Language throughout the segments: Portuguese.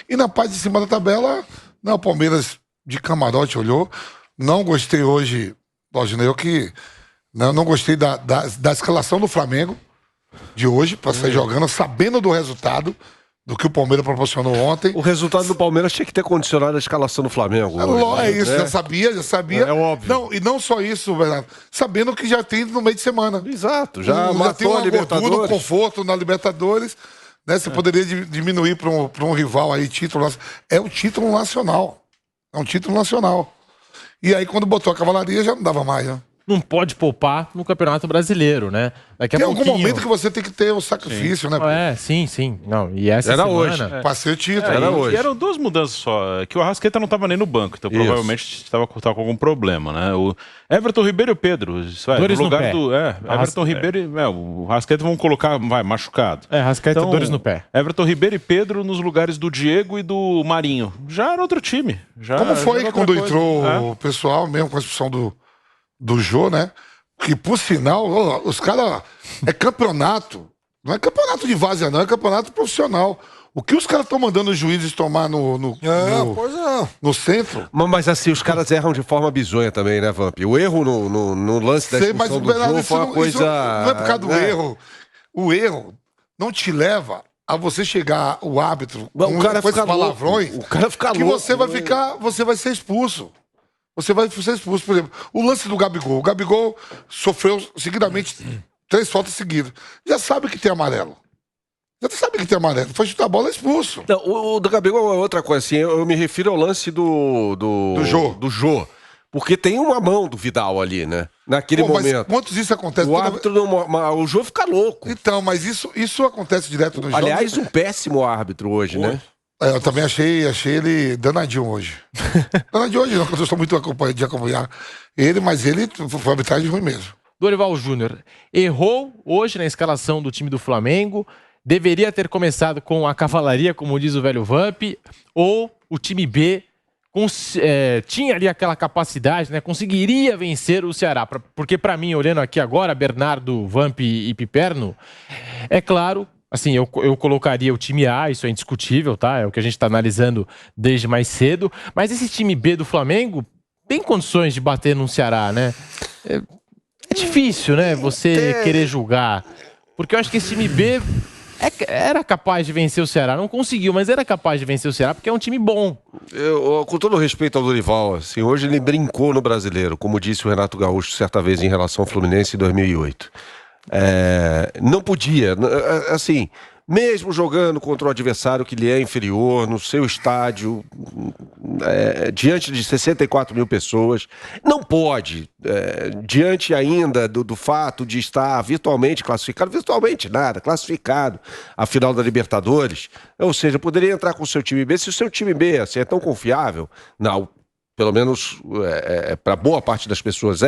E na parte de cima da tabela, não, o Palmeiras de camarote olhou. Não gostei hoje, Lógico, eu que não gostei da escalação do Flamengo de hoje, para sair jogando, sabendo do resultado, do que o Palmeiras proporcionou ontem. O resultado do Palmeiras tinha que ter condicionado a escalação do Flamengo. É isso, já sabia. É óbvio. Não, e não só isso, Bernardo, sabendo que já tem no meio de semana. Exato, já tem uma Libertadores. gordura, um conforto na Libertadores, né? Você poderia diminuir para um rival aí, título. É um título nacional. É um título nacional. E aí, quando botou a cavalaria, já não dava mais, né? Não pode poupar no Campeonato Brasileiro, né? Daqui a tem pouquinho... algum momento que você tem que ter o sacrifício, né? Sim. Não, e essa era semana... hoje. Passei o título. Era hoje. E eram duas mudanças só. Que o Arrascaeta não estava nem no banco, então provavelmente estava com algum problema, né? O Everton Ribeiro e o Pedro. Isso é, dores no lugar no pé. do. Everton Ribeiro e. o Arrascaeta vão colocar, machucado. Arrascaeta, dores no pé. Everton Ribeiro e Pedro nos lugares do Diego e do Marinho. Já era outro time. Como foi que quando entrou o pessoal, mesmo com a expulsão do Jô, né? Que, por sinal, os caras... É campeonato. Não é campeonato de várzea, não. É campeonato profissional. O que os caras estão mandando os juízes tomar no centro... Mas assim, os caras erram de forma bizonha também, né, Vamp? O erro no lance da expulsão do Jô foi uma coisa... Não é por causa do erro. O erro não te leva a você chegar, o árbitro, com esses palavrões... O cara fica louco. Que você vai ser expulso. Você vai ser expulso, por exemplo. O lance do Gabigol. O Gabigol sofreu seguidamente 3 faltas seguidas. Já sabe que tem amarelo. Foi chutar a bola, é expulso. Não, o do Gabigol é outra coisa. Assim, eu me refiro ao lance do Jô. Porque tem uma mão do Vidal ali, né? Naquele momento. Mas quantos isso acontece? O árbitro o Jô fica louco. Então, mas isso acontece direto no jogo. Aliás, um péssimo árbitro hoje, né? Eu também achei ele danadinho hoje. Danadinho hoje, não, porque eu estou muito de acompanhar ele, mas ele foi arbitragem ruim mesmo. Dorival Júnior errou hoje na escalação do time do Flamengo, deveria ter começado com a cavalaria, como diz o velho Vamp, ou o time B tinha ali aquela capacidade, né? Conseguiria vencer o Ceará. Porque para mim, olhando aqui agora, Bernardo, Vamp e Piperno, é claro... Assim, eu colocaria o time A, isso é indiscutível, tá? É o que a gente está analisando desde mais cedo. Mas esse time B do Flamengo tem condições de bater no Ceará, né? É difícil, né? Você querer julgar. Porque eu acho que esse time B era capaz de vencer o Ceará. Não conseguiu, mas era capaz de vencer o Ceará porque é um time bom. Com todo respeito ao Dorival, assim, hoje ele brincou no Brasileiro, como disse o Renato Gaúcho certa vez em relação ao Fluminense em 2008. Não podia, assim, mesmo jogando contra o adversário que lhe é inferior, no seu estádio, diante de 64 mil pessoas, não pode, diante ainda do fato de estar virtualmente classificado, classificado à final da Libertadores, ou seja, poderia entrar com o seu time B, se o seu time B assim, é tão confiável, não, pelo menos para boa parte das pessoas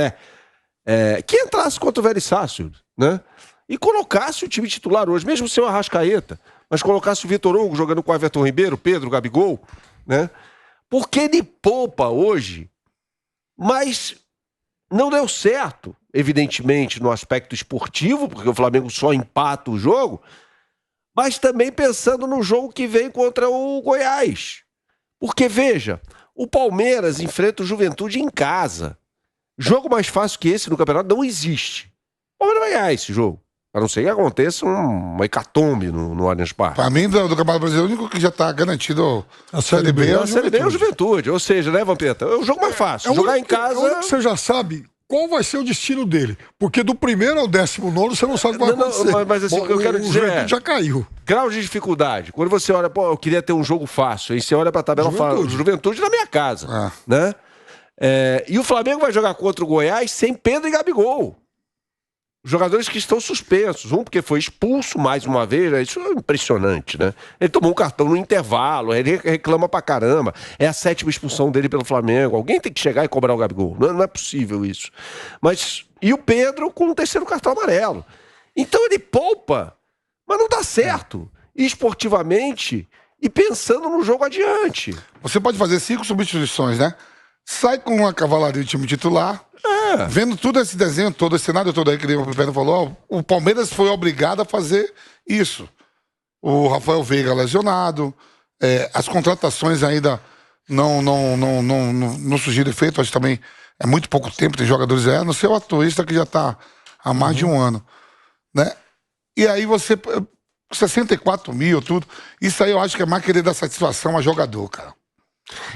que entrasse contra o Velho Sácio, né? E colocasse o time titular hoje, mesmo sem o Arrascaeta, mas colocasse o Vitor Hugo jogando com o Everton Ribeiro, Pedro, Gabigol, né? Porque ele poupa hoje, mas não deu certo, evidentemente, no aspecto esportivo, porque o Flamengo só empata o jogo, mas também pensando no jogo que vem contra o Goiás. Porque, veja, o Palmeiras enfrenta o Juventude em casa. Jogo mais fácil que esse no campeonato não existe. O Palmeiras vai ganhar esse jogo. A não ser que aconteça uma hecatombe no Allianz Parque. Para mim, do Campeonato Brasileiro, o único que já está garantido a Série B é o Juventude. Ou seja, né, Vampeta? É o jogo mais fácil. Jogar em casa... Você já sabe qual vai ser o destino dele. Porque do primeiro ao 19º você não sabe o que vai acontecer. Mas assim, o que eu quero dizer Juventude já caiu. Grau de dificuldade. Quando você olha, eu queria ter um jogo fácil. Aí você olha para a tabela e fala, Juventude na minha casa. Né? E o Flamengo vai jogar contra o Goiás sem Pedro e Gabigol. Jogadores que estão suspensos. Um porque foi expulso mais uma vez. Isso é impressionante, né? Ele tomou um cartão no intervalo. Ele reclama pra caramba. É a 7ª expulsão dele pelo Flamengo. Alguém tem que chegar e cobrar o Gabigol. Não é possível isso. E o Pedro com o 3º cartão amarelo. Então ele poupa, mas não dá certo. E esportivamente e pensando no jogo adiante. Você pode fazer 5 substituições, né? Sai com a cavalaria do time titular. Vendo todo esse desenho, todo esse cenário todo aí que o Pedro falou, o Palmeiras foi obrigado a fazer isso. O Rafael Veiga lesionado, As contratações ainda não surgiram efeito. Acho que também é muito pouco tempo. Tem jogadores a não ser o atuista que já está há mais de um ano. Né? E aí você... 64 mil, tudo. Isso aí eu acho que é mais querer dar satisfação a jogador, cara.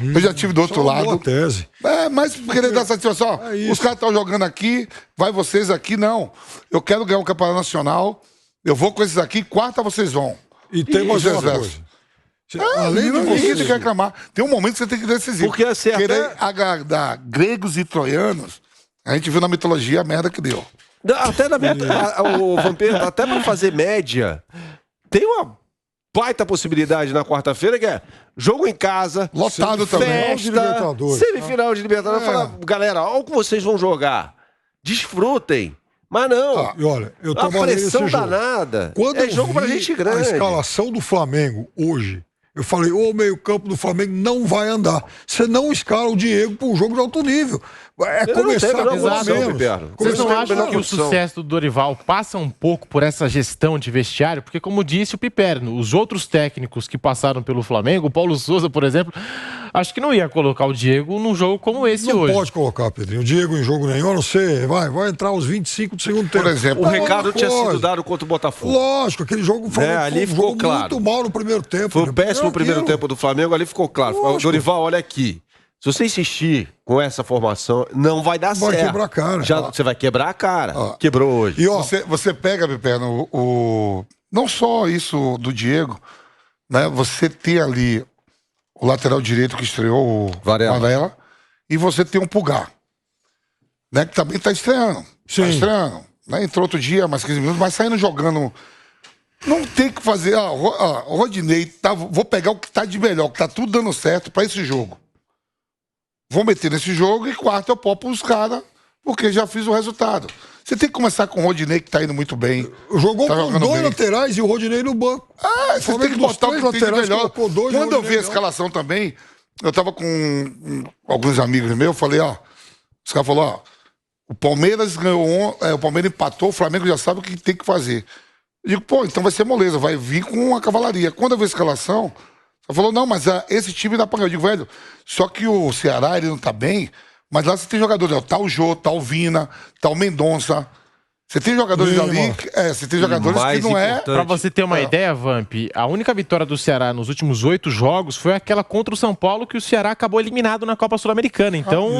Eu já tive do outro lado. Tese. Mas querer dar satisfação. Os caras estão jogando aqui, vai vocês aqui, não. Eu quero ganhar o Campeonato Nacional, eu vou com esses aqui, quarta vocês vão. E tem mais uma coisa. Além de você tem que reclamar. Tem um momento que você tem que decidir. Porque assim, querer agradar gregos e troianos, a gente viu na mitologia a merda que deu. Até na o Vampiro, até pra fazer média, tem uma baita possibilidade na quarta-feira, que é jogo em casa, lotado também. Semifinal de Libertadores. Fala, galera, olha o que vocês vão jogar. Desfrutem. Mas não. E olha, eu tô a pressão danada. Quando é jogo pra gente grande. A escalação do Flamengo hoje, eu falei, o meio-campo do Flamengo não vai andar. Você não escala o Diego para um jogo de alto nível. Começar com menos. Vocês não acham que o sucesso do Dorival passa um pouco por essa gestão de vestiário? Porque, como disse o Piperno, os outros técnicos que passaram pelo Flamengo, o Paulo Souza, por exemplo, acho que não ia colocar o Diego num jogo como esse hoje. Não pode colocar, Pedrinho. O Diego em jogo nenhum, não sei. Vai entrar aos 25 do segundo tempo. Por exemplo, o recado tinha sido dado contra o Botafogo. Lógico, aquele jogo foi ali ficou claro. Muito mal no primeiro tempo. Foi o péssimo primeiro tempo do Flamengo, ali ficou claro. Lógico. Dorival, olha aqui. Se você insistir com essa formação, não vai dar certo. Vai quebrar a cara. Você vai quebrar a cara. Quebrou hoje. E você pega, Piperno, não só isso do Diego, né? Você tem ali o lateral direito que estreou, o Varela, e você tem um Pulgar, né? Que também tá estreando. Sim. Tá estreando. Né? Entrou outro dia, mais 15 minutos, mas saindo jogando. Não tem que fazer. O Rodinei, vou pegar o que tá de melhor, que tá tudo dando certo pra esse jogo. Vou meter nesse jogo e quarto eu popo os caras, porque já fiz o resultado. Você tem que começar com o Rodinei, que tá indo muito bem. Jogou com dois laterais e o Rodinei no banco. Você tem que botar o que tem de melhor. Quando eu vi a escalação também, eu tava com alguns amigos meus, eu falei, os caras falaram, o Palmeiras ganhou, o Palmeiras empatou, o Flamengo já sabe o que tem que fazer. Eu digo, então vai ser moleza, vai vir com uma cavalaria. Quando eu vi a escalação, ela falou, não, mas esse time dá pra ganhar. Eu digo, velho, só que o Ceará, ele não tá bem, mas lá você tem jogadores, tá o Jô, tá o Vina, tá o Mendonça. Você tem jogadores ali, você tem jogadores que não é... Pra você ter uma ideia, Vamp, a única vitória do Ceará nos últimos 8 jogos foi aquela contra o São Paulo, que o Ceará acabou eliminado na Copa Sul-Americana. Então,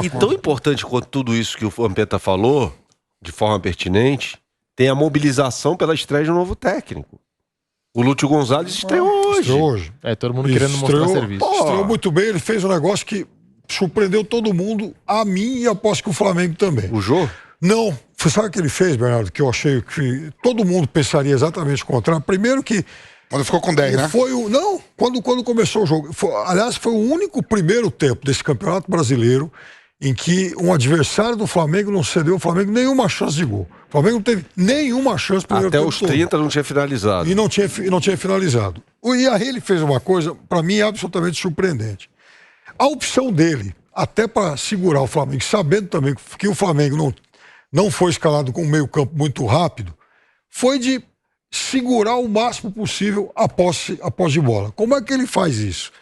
e tão importante quanto tudo isso que o Vampeta falou, de forma pertinente, tem a mobilização pela estreia de um novo técnico. O Lúcio Gonzalez estreou hoje. Todo mundo querendo mostrar serviço. Estreou muito bem, ele fez um negócio que surpreendeu todo mundo, a mim e aposto que o Flamengo também. O Jô? Não. Sabe o que ele fez, Bernardo? Que eu achei que todo mundo pensaria exatamente o contrário. Primeiro que... Quando ficou com 10, né? Quando começou o jogo. Aliás, foi o único primeiro tempo desse Campeonato Brasileiro em que um adversário do Flamengo não cedeu ao Flamengo nenhuma chance de gol. O Flamengo não teve nenhuma chance pro até os 30 não tinha finalizado. E não tinha finalizado. E aí ele fez uma coisa, para mim, absolutamente surpreendente. A opção dele, até para segurar o Flamengo, sabendo também que o Flamengo não foi escalado com um meio-campo muito rápido, foi de segurar o máximo possível a posse de bola. Como é que ele faz isso?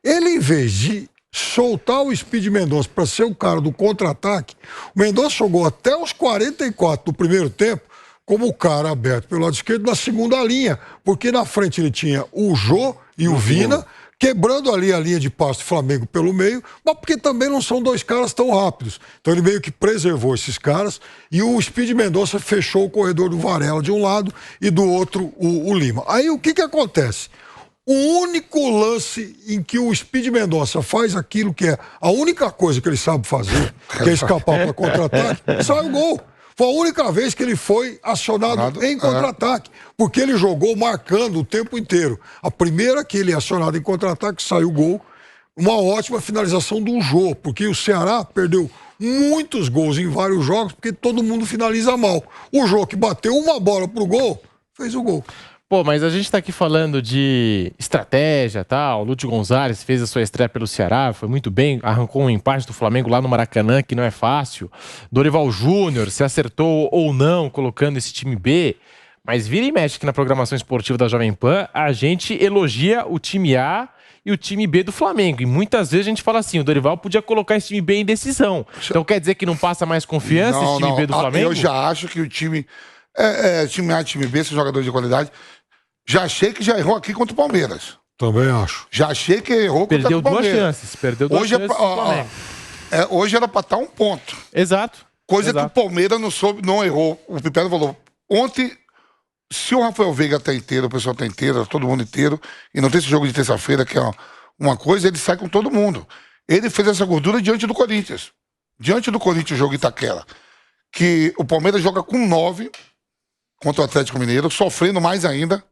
Ele, em vez de soltar o Speed Mendonça para ser o cara do contra-ataque, o Mendonça jogou até os 44 do primeiro tempo como o cara aberto pelo lado esquerdo na segunda linha, porque na frente ele tinha o Jô e o Vina, quebrando ali a linha de passe do Flamengo pelo meio, mas porque também não são dois caras tão rápidos. Então ele meio que preservou esses caras e o Speed Mendonça fechou o corredor do Varela de um lado e do outro o Lima. Aí o que acontece? O único lance em que o Speed Mendonça faz aquilo que é a única coisa que ele sabe fazer, que é escapar para contra-ataque, sai o gol. Foi a única vez que ele foi acionado em contra-ataque, porque ele jogou marcando o tempo inteiro. A primeira que ele é acionado em contra-ataque, saiu o gol. Uma ótima finalização do Jô, porque o Ceará perdeu muitos gols em vários jogos, porque todo mundo finaliza mal. O Jô, que bateu uma bola pro gol, fez o gol. Pô, mas a gente tá aqui falando de estratégia, tal. O Lúcio Gonzalez fez a sua estreia pelo Ceará, foi muito bem, arrancou um empate do Flamengo lá no Maracanã, que não é fácil. Dorival Júnior se acertou ou não colocando esse time B. Mas vira e mexe que na programação esportiva da Jovem Pan, a gente elogia o time A e o time B do Flamengo. E muitas vezes a gente fala assim, o Dorival podia colocar esse time B em decisão. Então quer dizer que não passa mais confiança esse time B do Flamengo? Eu já acho que o time... time A e time B, são jogadores de qualidade. Já achei que já errou aqui contra o Palmeiras. Também acho. Já achei que errou contra o Palmeiras. Perdeu duas chances pro Flamengo. Hoje era pra estar 1 ponto. Exato. Coisa que o Palmeiras não errou. O Pipero falou, ontem, se o Rafael Veiga tá inteiro, o pessoal tá inteiro, todo mundo inteiro, e não tem esse jogo de terça-feira, que é uma coisa, ele sai com todo mundo. Ele fez essa gordura diante do Corinthians. Diante do Corinthians, o jogo Itaquera. Que o Palmeiras joga com 9 contra o Atlético Mineiro, sofrendo mais ainda,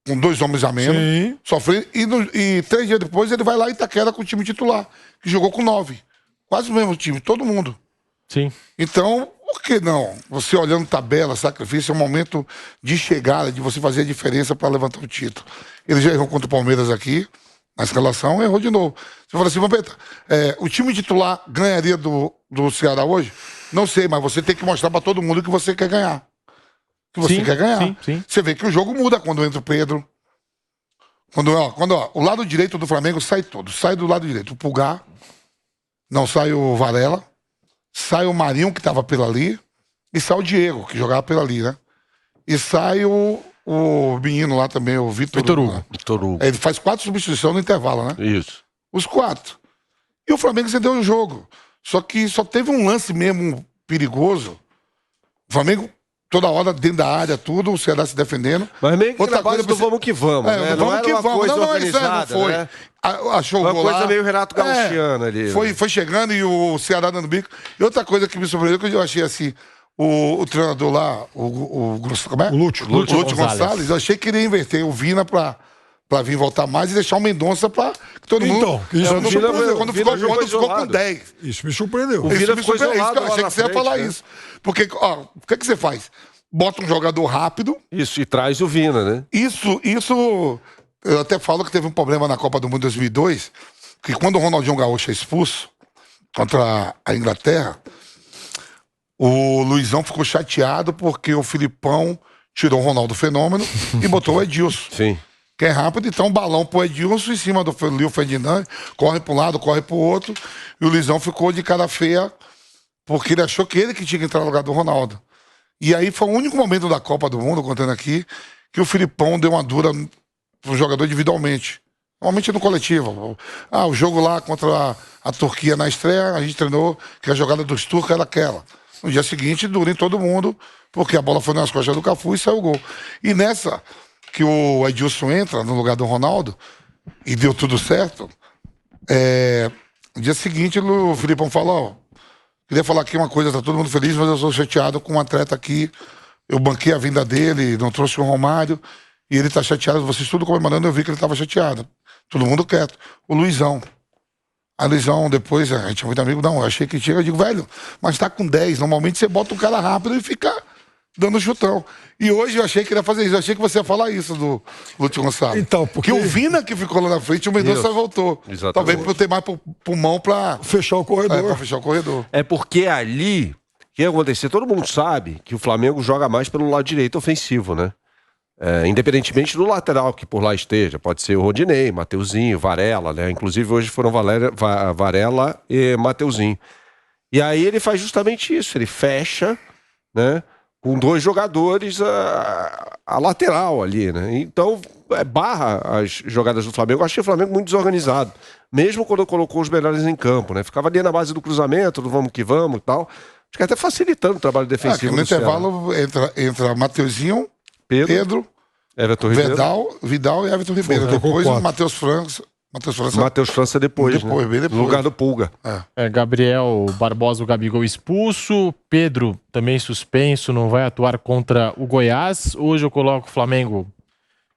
com 2 homens a menos. Sim. Sofrendo, e 3 dias depois ele vai lá em Itaquera com o time titular, que jogou com 9. Quase o mesmo time, todo mundo. Sim. Então, por que não? Você olhando tabela, sacrifício, é um momento de chegada, de você fazer a diferença para levantar o título. Ele já errou contra o Palmeiras aqui, na escalação, errou de novo. Você fala assim, Vampeta, o time titular ganharia do Ceará hoje? Não sei, mas você tem que mostrar para todo mundo que você quer ganhar. Que você quer ganhar. Sim. Você vê que o jogo muda quando entra o Pedro. Quando o lado direito do Flamengo sai todo. Sai do lado direito o Pulgar, não sai o Varela, sai o Marinho, que estava pela ali, e sai o Diego, que jogava pela ali, né? E sai o menino lá também, o Vitor Hugo. Vitor Hugo. Ele faz 4 substituições no intervalo, né? Isso. Os 4. E o Flamengo cedeu o jogo. Só que só teve um lance mesmo perigoso. O Flamengo, toda hora, dentro da área, tudo, o Ceará se defendendo. Mas meio que na base do vamos que vamos, né? Vamos que vamos. Não, isso não foi. Né? Achou uma o gol coisa lá. meio Renato Gauchiano ali. Foi chegando e o Ceará dando bico. E outra coisa que me surpreendeu, que eu achei assim, o treinador lá, o Lúcio Gonçalves, eu achei que ele ia inverter o Vina pra vir voltar mais e deixar o Mendonça pra que todo mundo... Quando ficou com 10. Isso me surpreendeu. Eu achei que você ia falar isso. Porque, o que você faz? Bota um jogador rápido. Isso, e traz o Vina, né? Isso, eu até falo que teve um problema na Copa do Mundo 2002, que quando o Ronaldinho Gaúcho é expulso contra a Inglaterra, o Luizão ficou chateado porque o Filipão tirou o Ronaldo Fenômeno e botou o Edilson. Sim. Que é rápido, então balão pro Edilson em cima do Lio Ferdinand, corre para um lado, corre pro outro, e o Luizão ficou de cara feia porque ele achou que ele que tinha que entrar no lugar do Ronaldo. E aí foi o único momento da Copa do Mundo, contando aqui, que o Filipão deu uma dura pro jogador individualmente. Normalmente no coletivo. O jogo lá contra a Turquia na estreia, a gente treinou que a jogada dos turcos era aquela. No dia seguinte, dura em todo mundo, porque a bola foi nas costas do Cafu e saiu o gol. E nessa que o Edilson entra no lugar do Ronaldo, e deu tudo certo, no dia seguinte o Filipão fala, queria falar aqui uma coisa, tá todo mundo feliz, mas eu sou chateado com um atleta aqui, eu banquei a vinda dele, não trouxe o Romário, e ele tá chateado, vocês tudo comemorando, eu vi que ele tava chateado. Todo mundo quieto. O Luizão. A Luizão, depois, a gente é muito amigo, não, eu achei que chega, eu digo, velho, mas tá com 10, normalmente você bota um cara rápido e fica dando chutão. E hoje eu achei que ele ia fazer isso, eu achei que você ia falar isso do Lúcio Gonçalves. Então, porque o Vina que ficou lá na frente, o Mendonça voltou. Exatamente. Talvez por ter mais pulmão pra fechar o corredor. Pra fechar o corredor. É porque ali, o que ia acontecer? Todo mundo sabe que o Flamengo joga mais pelo lado direito ofensivo, né? Independentemente do lateral que por lá esteja, pode ser o Rodinei, Mateuzinho, Varela, né? Inclusive hoje foram Varela e Mateuzinho. E aí ele faz justamente isso, ele fecha, né? Com 2 jogadores a lateral ali, né? Então barra as jogadas do Flamengo. Eu achei o Flamengo muito desorganizado, mesmo quando colocou os melhores em campo, né? Ficava ali na base do cruzamento, do vamos que vamos e tal. Acho que até facilitando o trabalho defensivo. No intervalo entra Mateuzinho, Pedro, Everton Vidal e Everton Ribeiro. Depois o Matheus França depois, né? Bem depois. No lugar do Pulga. Gabriel Barbosa, o Gabigol expulso. Pedro também suspenso, não vai atuar contra o Goiás. Hoje eu coloco o Flamengo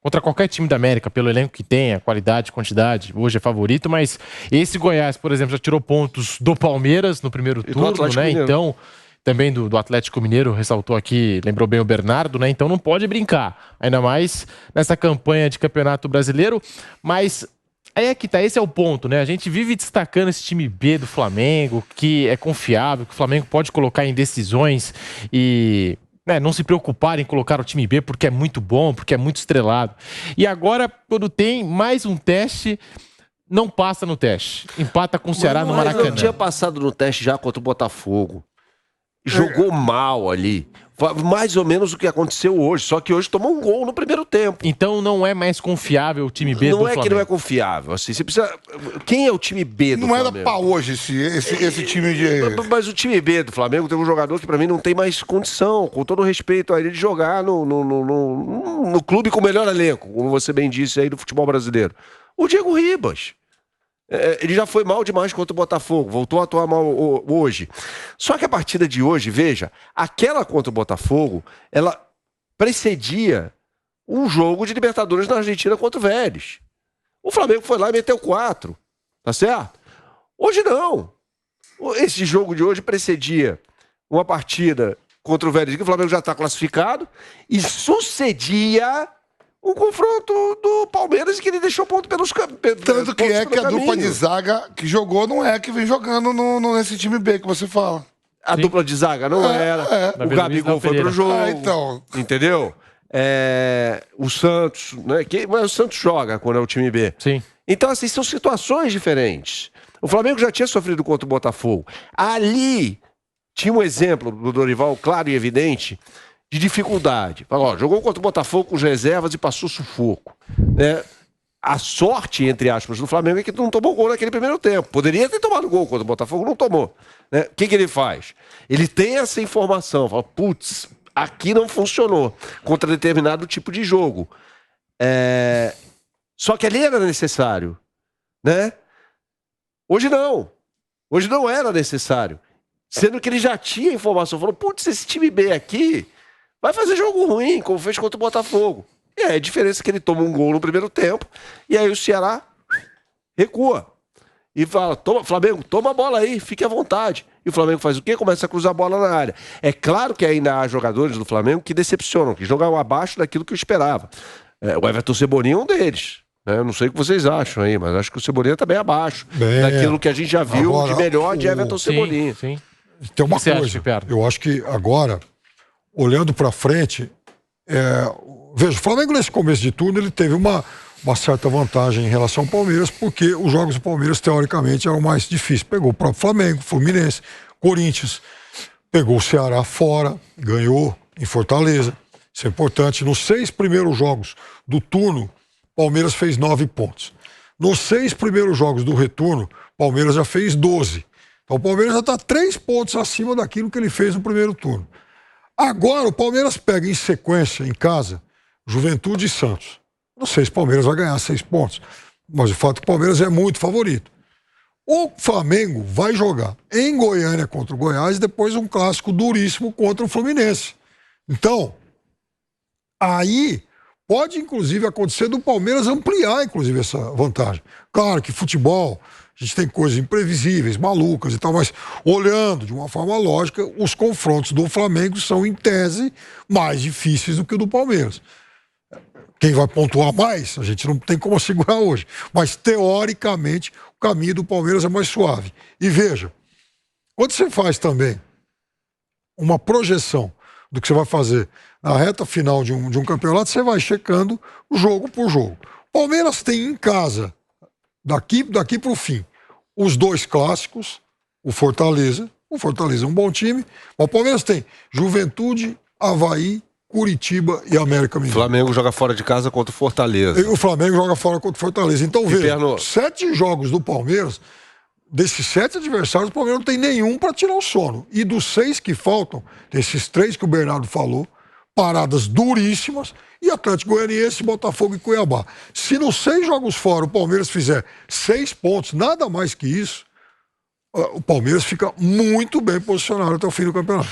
contra qualquer time da América, pelo elenco que tenha, qualidade, quantidade. Hoje é favorito, mas esse Goiás, por exemplo, já tirou pontos do Palmeiras no primeiro turno, né? Mineiro. Então, também do Atlético Mineiro, ressaltou aqui, lembrou bem o Bernardo, né? Então não pode brincar, ainda mais nessa campanha de Campeonato Brasileiro. Mas aí é que tá, esse é o ponto, né? A gente vive destacando esse time B do Flamengo, que é confiável, que o Flamengo pode colocar em decisões e não se preocupar em colocar o time B porque é muito bom, porque é muito estrelado. E agora, quando tem mais um teste, não passa no teste. Empata com o Ceará no Maracanã. Não tinha passado no teste já contra o Botafogo. Jogou mal ali. Mais ou menos o que aconteceu hoje. Só que hoje tomou um gol no primeiro tempo. Então não é mais confiável o time B do Flamengo. Não é que não é confiável. Assim, você precisa... Quem é o time B do Flamengo? Não era pra hoje esse time de... Mas o time B do Flamengo tem um jogador que pra mim não tem mais condição, com todo respeito a ele, de jogar no clube com o melhor elenco, como você bem disse aí, do futebol brasileiro. O Diego Ribas. Ele já foi mal demais contra o Botafogo, voltou a atuar mal hoje. Só que a partida de hoje, veja, aquela contra o Botafogo, ela precedia um jogo de Libertadores na Argentina contra o Vélez. O Flamengo foi lá e meteu 4, tá certo? Hoje não. Esse jogo de hoje precedia uma partida contra o Vélez, que o Flamengo já está classificado, e sucedia um confronto do Palmeiras que ele deixou ponto pelos caminhos. Tanto que é que a dupla de zaga que jogou não é que vem jogando nesse time B que você fala. A dupla de zaga não era. O Gabigol foi pro jogo. Então. Entendeu? O Santos, né? Mas o Santos joga quando é o time B. Sim. Então, assim, são situações diferentes. O Flamengo já tinha sofrido contra o Botafogo. Ali tinha um exemplo do Dorival claro e evidente de dificuldade. Falou, jogou contra o Botafogo com as reservas e passou sufoco. A sorte, entre aspas, do Flamengo é que não tomou gol naquele primeiro tempo. Poderia ter tomado gol contra o Botafogo, não tomou. O que ele faz? Ele tem essa informação, fala, putz, aqui não funcionou contra determinado tipo de jogo. Só que ali era necessário, né? Hoje não. Hoje não era necessário. Sendo que ele já tinha informação. Falou, putz, esse time B aqui vai fazer jogo ruim, como fez contra o Botafogo. E aí a diferença é que ele toma um gol no primeiro tempo, e aí o Ceará recua. E fala, Flamengo, toma a bola aí, fique à vontade. E o Flamengo faz o quê? Começa a cruzar a bola na área. É claro que ainda há jogadores do Flamengo que decepcionam, que jogam abaixo daquilo que eu esperava. O Everton Cebolinha é um deles. Eu não sei o que vocês acham aí, mas acho que o Cebolinha tá bem abaixo daquilo que a gente já viu agora, de melhor de Everton Cebolinha. Sim. Tem uma coisa, eu acho que agora, olhando para frente, veja, o Flamengo nesse começo de turno ele teve uma certa vantagem em relação ao Palmeiras, porque os jogos do Palmeiras teoricamente eram mais difíceis. Pegou o próprio Flamengo, Fluminense, Corinthians, pegou o Ceará fora, ganhou em Fortaleza. Isso é importante. Nos 6 primeiros jogos do turno, Palmeiras fez 9 pontos. Nos 6 primeiros jogos do retorno, Palmeiras já fez 12. Então o Palmeiras já está 3 pontos acima daquilo que ele fez no primeiro turno. Agora o Palmeiras pega em sequência, em casa, Juventude e Santos. Não sei se o Palmeiras vai ganhar 6 pontos, mas o fato é que o Palmeiras é muito favorito. O Flamengo vai jogar em Goiânia contra o Goiás e depois um clássico duríssimo contra o Fluminense. Então, aí pode inclusive acontecer do Palmeiras ampliar inclusive essa vantagem. Claro que futebol, a gente tem coisas imprevisíveis, malucas e tal, mas olhando de uma forma lógica, os confrontos do Flamengo são, em tese, mais difíceis do que o do Palmeiras. Quem vai pontuar mais, a gente não tem como assegurar hoje. Mas, teoricamente, o caminho do Palmeiras é mais suave. E veja, quando você faz também uma projeção do que você vai fazer na reta final de um campeonato, você vai checando jogo por jogo. O Palmeiras tem em casa, daqui para o fim, os 2 clássicos, o Fortaleza é um bom time, mas o Palmeiras tem Juventude, Avaí, Curitiba e América Mineiro. O Flamengo joga fora de casa contra o Fortaleza. E o Flamengo joga fora contra o Fortaleza. Então, veja, 7 jogos do Palmeiras, desses 7 adversários, o Palmeiras não tem nenhum para tirar o sono. E dos 6 que faltam, desses 3 que o Bernardo falou, paradas duríssimas, e Atlético Goianiense, Botafogo e Cuiabá. Se nos 6 jogos fora o Palmeiras fizer 6 pontos, nada mais que isso, o Palmeiras fica muito bem posicionado até o fim do campeonato.